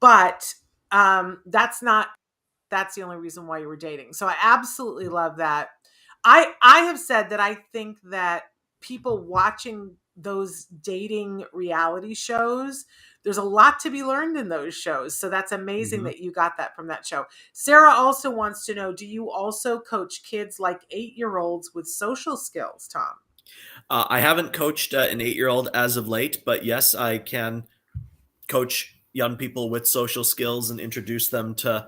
but that's the only reason why you were dating. So I absolutely love that. I have said that I think that people watching those dating reality shows, there's a lot to be learned in those shows. So that's amazing that you got that from that show. Sarah also wants to know, do you also coach kids like 8-year-olds with social skills, Tom? I haven't coached an 8-year-old as of late, but yes, I can coach young people with social skills and introduce them to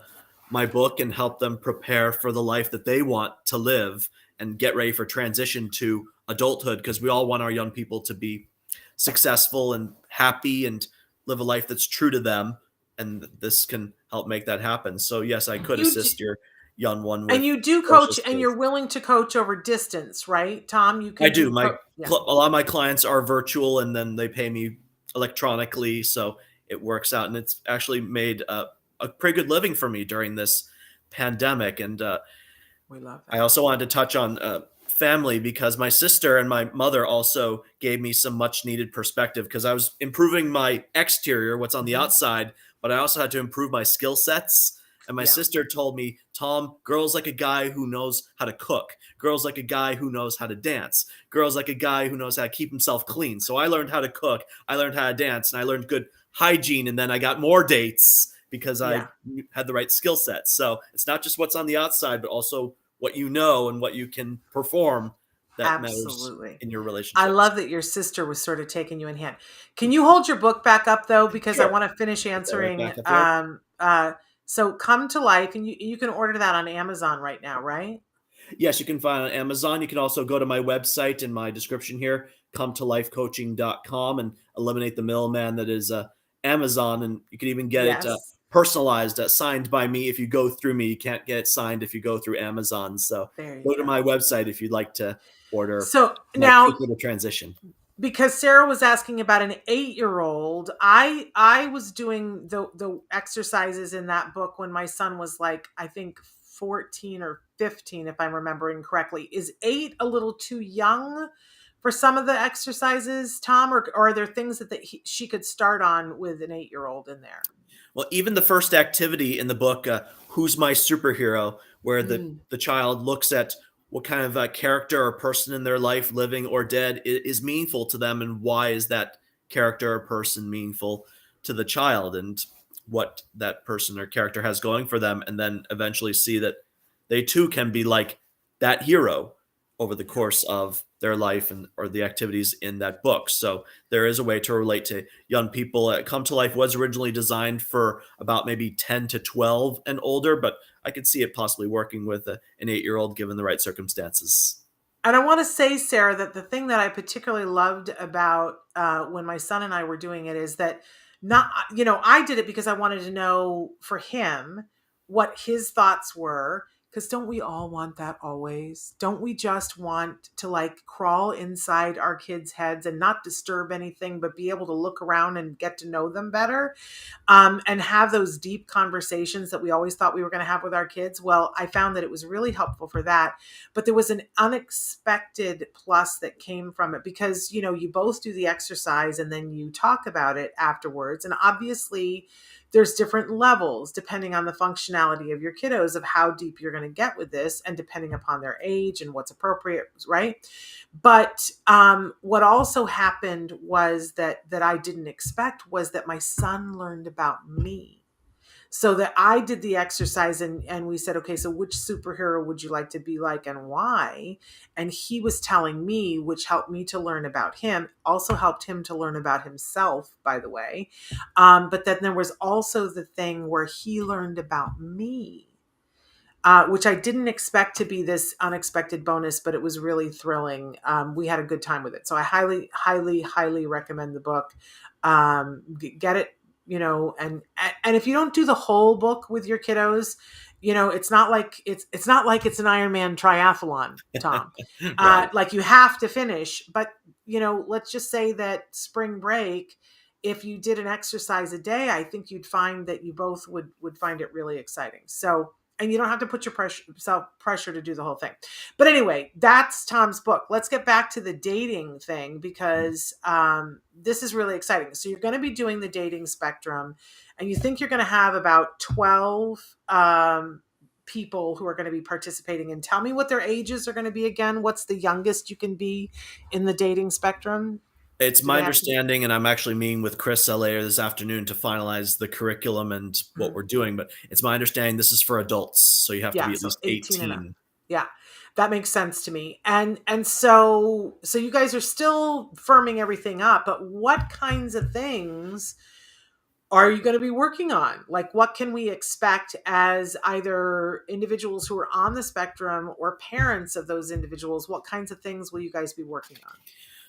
my book and help them prepare for the life that they want to live and get ready for transition to adulthood, because we all want our young people to be successful and happy and live a life that's true to them, and this can help make that happen. So yes, I could assist your young one with, and you do coach, and you're willing to coach over distance, right, Tom? You can. I do. A lot of my clients are virtual, and then they pay me electronically, so it works out, and it's actually made a pretty good living for me during this pandemic. And we love that. I also wanted to touch on family, because my sister and my mother also gave me some much needed perspective, because I was improving my exterior, what's on the outside, but I also had to improve my skill sets. And my Yeah. sister told me, Tom, girls like a guy who knows how to cook. Girls like a guy who knows how to dance. Girls like a guy who knows how to keep himself clean. So I learned how to cook. I learned how to dance, and I learned good hygiene. And then I got more dates because I Yeah. had the right skill set. So it's not just what's on the outside, but also what you know and what you can perform that matters Absolutely. in your I relationships. love that your sister was sort of taking you in hand. Can you hold your book back up though? Because I Sure. want to finish Put that right answering. back up there. So Come to Life, and you can order that on Amazon right now, right? Yes, you can find it on Amazon. You can also go to my website in my description here, cometolifecoaching.com, and eliminate the middleman that is Amazon. And you can even get it Yes. personalized, signed by me. If you go through me, you can't get it signed if you go through Amazon. So There you go to go. my website if you'd like to order So my now, quick little transition. because Sarah was asking about an 8-year-old, I was doing the exercises in that book when my son was like, I think 14 or 15, if I'm remembering correctly. Is 8 a little too young for some of the exercises, Tom, or are there things she could start on with an 8-year-old in there? Well, even the first activity in the book, Who's My Superhero, where Mm. the child looks at what kind of character or person in their life, living or dead, is meaningful to them, and why is that character or person meaningful to the child, and what that person or character has going for them, and then eventually see that they too can be like that hero over the course of their life and or the activities in that book. So there is a way to relate to young people. Come to Life was originally designed for about maybe 10 to 12 and older, but I could see it possibly working with an 8-year-old given the right circumstances. And I want to say, Sarah, that the thing that I particularly loved about when my son and I were doing it is that I did it because I wanted to know for him what his thoughts were. Because don't we all want that always? Don't we just want to like crawl inside our kids' heads and not disturb anything, but be able to look around and get to know them better? And have those deep conversations that we always thought we were going to have with our kids. Well, I found that it was really helpful for that. But there was an unexpected plus that came from it because, you both do the exercise and then you talk about it afterwards. And obviously, there's different levels depending on the functionality of your kiddos of how deep you're going to get with this and depending upon their age and what's appropriate, right? But what also happened was that I didn't expect was that my son learned about me. So that I did the exercise and we said, okay, so which superhero would you like to be like and why? And he was telling me, which helped me to learn about him, also helped him to learn about himself, by the way. But then there was also the thing where he learned about me. Which I didn't expect to be this unexpected bonus, but it was really thrilling. We had a good time with it. So I highly, highly, highly recommend the book. Get it, and if you don't do the whole book with your kiddos, it's not like it's an Iron Man triathlon, Tom. Right. Like you have to finish, but let's just say that spring break, if you did an exercise a day, I think you'd find that you both would find it really exciting. So, and you don't have to put your self pressure to do the whole thing. But anyway, that's Tom's book. Let's get back to the dating thing because this is really exciting. So you're going to be doing the dating spectrum, and you think you're going to have about 12 people who are going to be participating. And tell me what their ages are going to be again. What's the youngest you can be in the dating spectrum? It's Do my they have to be? understanding, and I'm actually meeting with Chris later this afternoon to finalize the curriculum and what we're doing. But it's my understanding this is for adults, so you have to Yeah, be at so least 18 and up. 18. Yeah, that makes sense to me. And so you guys are still firming everything up, but what kinds of things are you going to be working on? Like, what can we expect as either individuals who are on the spectrum or parents of those individuals? What kinds of things will you guys be working on?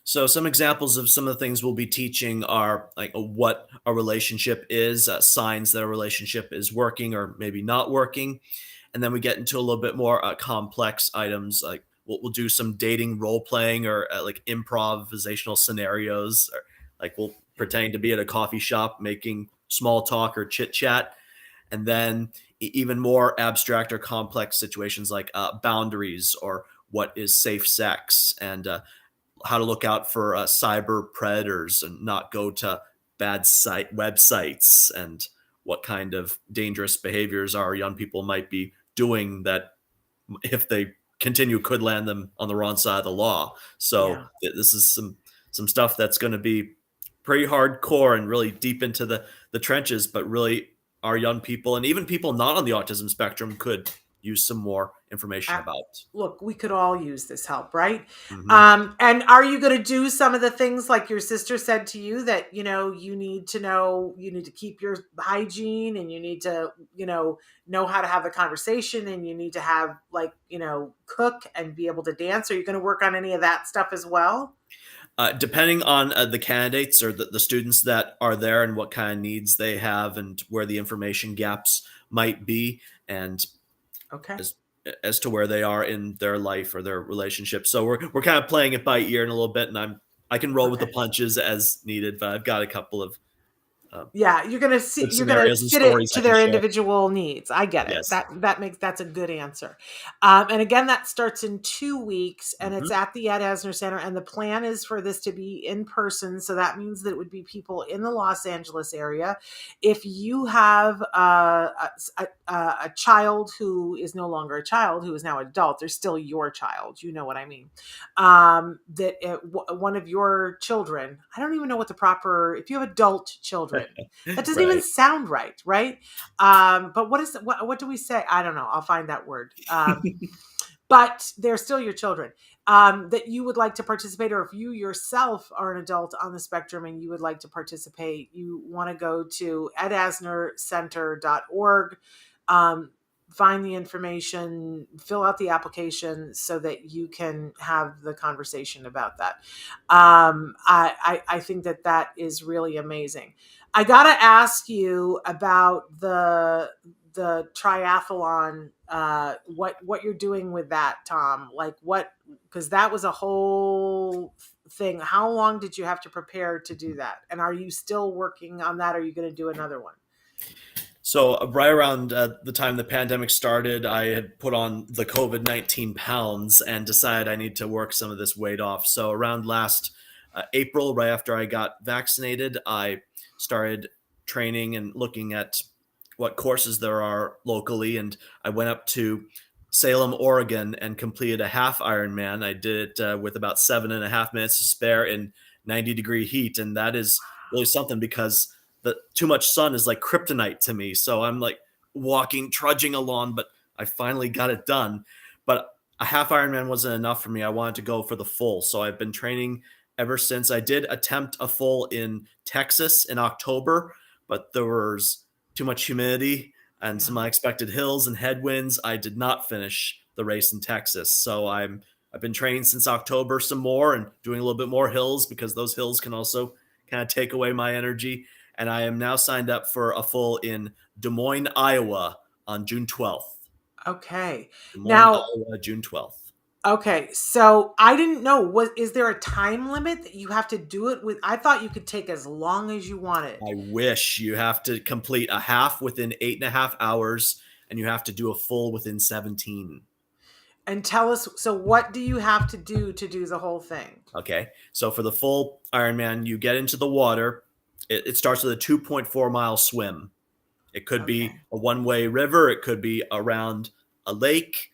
So some examples of some of the things we'll be teaching are like what a relationship is, signs that a relationship is working or maybe not working. And then we get into a little bit more complex items like we'll do some dating role playing or like improvisational scenarios, or like we'll pretend to be at a coffee shop making small talk or chit chat. And then even more abstract or complex situations like boundaries or what is safe sex, and how to look out for cyber predators and not go to bad site websites, and what kind of dangerous behaviors our young people might be doing that, if they continue, could land them on the wrong side of the law. So this is some stuff that's going to be pretty hardcore and really deep into the trenches, but really our young people and even people not on the autism spectrum could use some more information about. Look, we could all use this help, right? Mm-hmm. And are you going to do some of the things like your sister said to you that, you need to keep your hygiene, and you need to, know how to have a conversation, and you need to have cook and be able to dance? Are you going to work on any of that stuff as well? Depending on the candidates or the students that are there and what kind of needs they have and where the information gaps might be, and Okay. as to where they are in their life or their relationship. So we're kind of playing it by ear in a little bit, and I can roll with the punches as needed, but I've got a couple of you're gonna fit it to their individual needs. I get it. Yes. That's a good answer. And again, that starts in 2 weeks, and it's at the Ed Asner Center. And the plan is for this to be in person, so that means that it would be people in the Los Angeles area. If you have a child who is no longer a child, who is now adult, they're still your child. You know what I mean? One of your children. I don't even know what the proper. If you have adult children. That doesn't even sound right? But what do we say? I don't know. I'll find that word. But they're still your children. That you would like to participate, or if you yourself are an adult on the spectrum and you would like to participate, you want to go to edasnercenter.org, find the information, fill out the application so that you can have the conversation about that. I think that is really amazing. I got to ask you about the triathlon, what you're doing with that, Tom. Because that was a whole thing. How long did you have to prepare to do that? And are you still working on that? Are you going to do another one? So right around the time the pandemic started, I had put on the COVID-19 pounds and decided I need to work some of this weight off. So around last April, right after I got vaccinated, I started training and looking at what courses there are locally. And I went up to Salem, Oregon, and completed a half Ironman. I did it with about 7.5 minutes to spare in 90-degree heat. And that is really something, because too much sun is like kryptonite to me. So I'm like trudging along, but I finally got it done. But a half Ironman wasn't enough for me. I wanted to go for the full. So I've been training ever since. I did attempt a full in Texas in October, but there was too much humidity and some unexpected hills and headwinds. I did not finish the race in Texas. So I've been training since October some more and doing a little bit more hills, because those hills can also kind of take away my energy. And I am now signed up for a full in Des Moines, Iowa on June 12th. Okay. Des Moines, Iowa, June 12th. Okay. So I didn't know, is there a time limit that you have to do it with? I thought you could take as long as you wanted. I wish. You have to complete a half within 8.5 hours, and you have to do a full within 17. And tell us, so what do you have to do the whole thing? Okay. So for the full Ironman, you get into the water. It starts with a 2.4 mile swim. It could be a one-way river. It could be around a lake.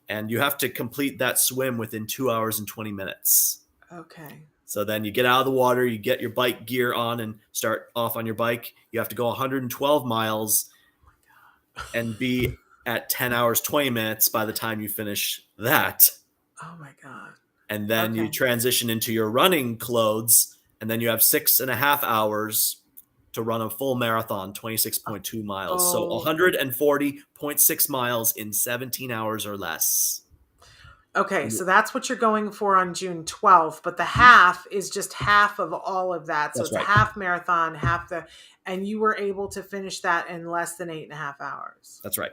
And you have to complete that swim within 2 hours and 20 minutes. Okay. So then you get out of the water, you get your bike gear on and start off on your bike. You have to go 112 miles and be at 10 hours, 20 minutes by the time you finish that. Oh my God. And then you transition into your running clothes. And then you have 6.5 hours to run a full marathon, 26.2 miles. So 140.6 miles in 17 hours or less. Okay, so that's what you're going for on June 12th, but the half is just half of all of that. So it's a half marathon, and you were able to finish that in less than 8.5 hours. That's right.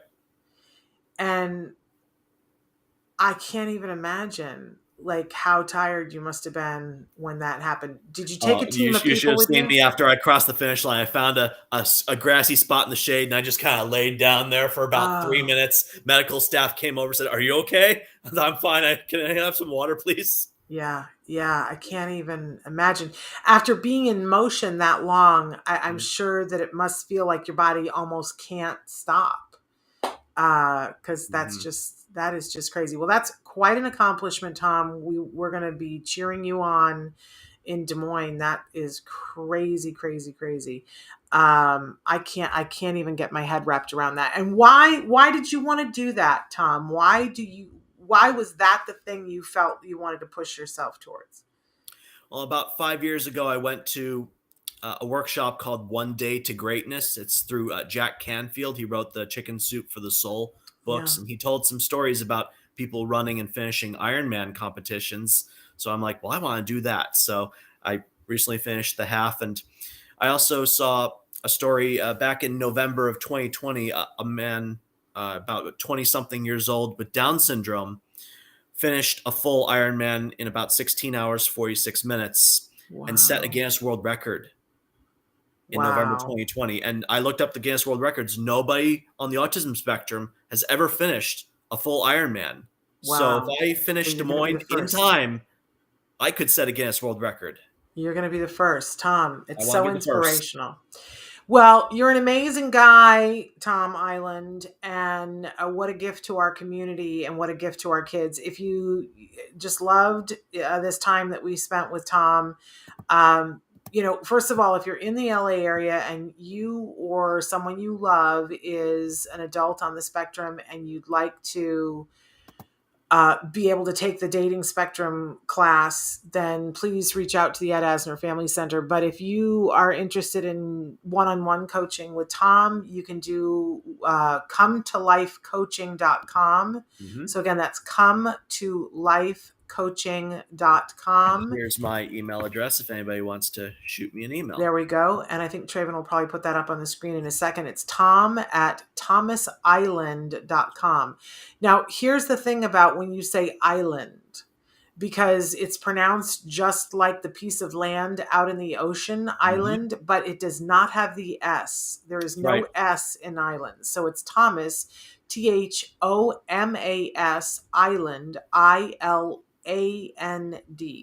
And I can't even imagine how tired you must have been when that happened. Did you take a team of people with you? You should have seen me after I crossed the finish line. I found a grassy spot in the shade, and I just kind of laid down there for about 3 minutes. Medical staff came over and said, "Are you okay?" I said, "I'm fine. Can I have some water, please?" Yeah. Yeah, I can't even imagine. After being in motion that long, I'm Mhm. sure that it must feel like your body almost can't stop. Because Mhm. that is just crazy. Well, that's quite an accomplishment, Tom. We're going to be cheering you on in Des Moines. That is crazy, crazy, crazy. I can't even get my head wrapped around that. And why did you want to do that, Tom? Why was that the thing you felt you wanted to push yourself towards? Well, about 5 years ago, I went to a workshop called One Day to Greatness. It's through Jack Canfield. He wrote the Chicken Soup for the Soul Yeah. books, and he told some stories about people running and finishing Iron Man competitions. So I'm like, well, I want to do that. So I recently finished the half, and I also saw a story back in November of 2020. A man about 20 something years old with Down syndrome finished a full Ironman in about 16 hours, 46 minutes, and set a Wow. Guinness World Record in November Wow. 2020. And I looked up the Guinness World Records. Nobody on the autism spectrum has ever finished a full Ironman. So if Wow. I So finish Des you're going to be Moines the in first. time, I could set a Guinness World Record. You're going to be the first, Tom. I It's want so to be the first. inspirational. Well, you're an amazing guy, Tom Iland, and what a gift to our community and what a gift to our kids. If you just loved this time that we spent with Tom, first of all, if you're in the LA area and you or someone you love is an adult on the spectrum and you'd like to be able to take the dating spectrum class, then please reach out to the Ed Asner Family Center. But if you are interested in one-on-one coaching with Tom, you can do come to lifecoaching.com. Mhm. So again, that's come to lifecoaching.com. Here's my email address if anybody wants to shoot me an email. There we go. And I think Traven will probably put that up on the screen in a second. It's Tom at thomasisland.com. Now, here's the thing about when you say island, because it's pronounced just like the piece of land out in the ocean, Mhm. island, but it does not have the S. There is Right. no S in island. So it's Thomas, THOMAS, island, ILAND.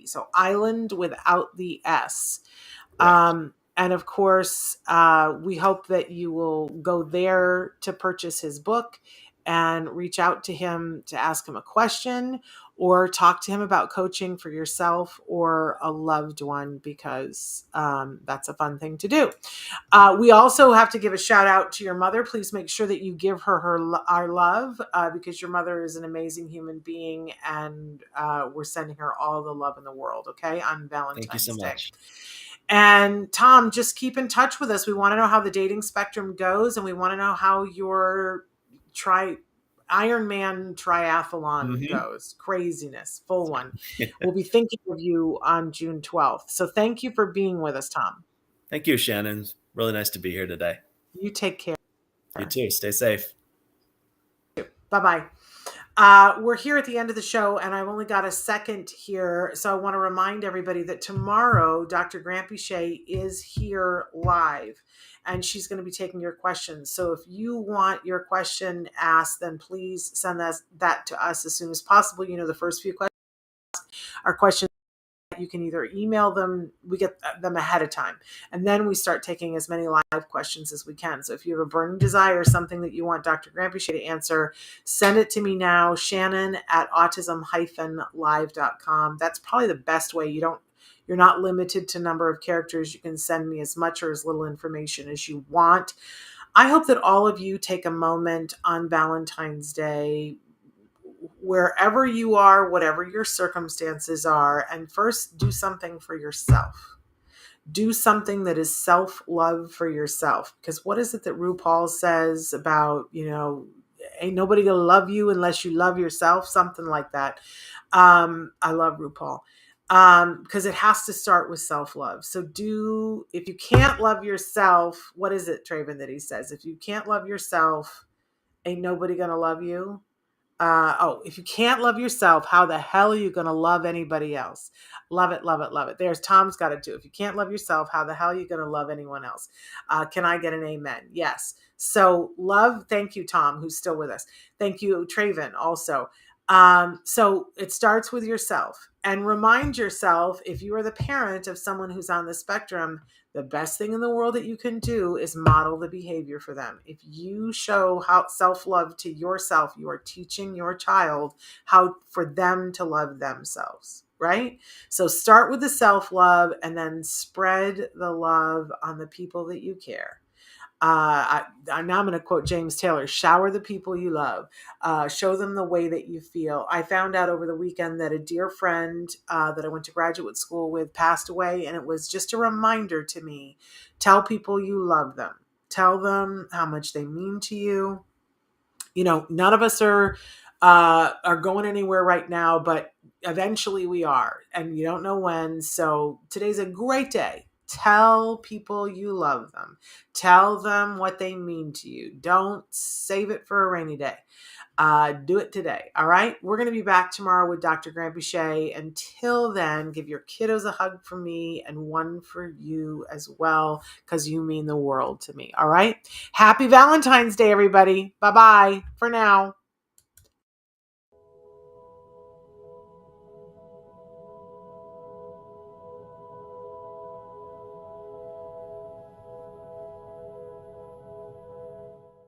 So island without the S. Correct. And of course, we hope that you will go there to purchase his book and reach out to him to ask him a question or talk to him about coaching for yourself or a loved one, because that's a fun thing to do. We also have to give a shout out to your mother. Please make sure that you give her our love, because your mother is an amazing human being, and we're sending her all the love in the world, okay, on Thank you so Valentine's Day. much. And Tom, just keep in touch with us. We want to know how the dating spectrum goes, and we want to know how your Iron Man Triathlon Mhm. goes. Craziness, full one. We'll be thinking of you on June 12th. So thank you for being with us, Tom. Thank you, Shannon. Really nice to be here today. You take care. You too. Stay safe. Bye-bye. We're here at the end of the show, and I've only got a second here. So I want to remind everybody that tomorrow, Dr. Grant Bichet is here live, and she's going to be taking your questions. So if you want your question asked, then please send that to us as soon as possible. The first few questions are questions you can either email them, we get them ahead of time, and then we start taking as many live questions as we can. So if you have a burning desire, something that you want Dr. Grampy to answer, send it to me now, Shannon at autism-live.com. That's probably the best way. You're not limited to number of characters. You can send me as much or as little information as you want. I hope that all of you take a moment on Valentine's Day, wherever you are, whatever your circumstances are, and first do something for yourself. Do something that is self-love for yourself. Because what is it that RuPaul says about, ain't nobody gonna love you unless you love yourself, something like that. I love RuPaul. Because it has to start with self-love. So if you can't love yourself, what is it, Traven, that he says? If you can't love yourself, ain't nobody gonna love you. If you can't love yourself, how the hell are you going to love anybody else? Love it, love it, love it. There's Tom's got it too. If you can't love yourself, how the hell are you going to love anyone else? Can I get an amen? Yes. So love. Thank you, Tom, who's still with us. Thank you, Traven, also. So it starts with yourself, and remind yourself, if you are the parent of someone who's on the spectrum, the best thing in the world that you can do is model the behavior for them. If you show how self-love to yourself, you are teaching your child how for them to love themselves, right? So start with the self-love and then spread the love on the people that you care. Now I'm going to quote James Taylor: shower the people you love, show them the way that you feel. I found out over the weekend that a dear friend that I went to graduate school with passed away, and it was just a reminder to me: tell people you love them, tell them how much they mean to you. You know, none of us are going anywhere right now, but eventually we are, and you don't know when. So today's a great day. Tell people you love them. Tell them what they mean to you. Don't save it for a rainy day. Do it today. All right. We're going to be back tomorrow with Dr. Grant Boucher. Until then, give your kiddos a hug from me and one for you as well, because you mean the world to me. All right. Happy Valentine's Day, everybody. Bye-bye for now.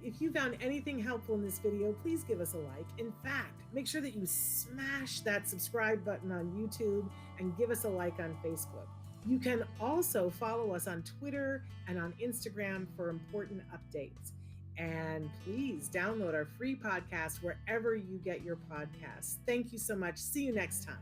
If you found anything helpful in this video, please give us a like. In fact, make sure that you smash that subscribe button on YouTube and give us a like on Facebook. You can also follow us on Twitter and on Instagram for important updates. And please download our free podcast wherever you get your podcasts. Thank you so much. See you next time.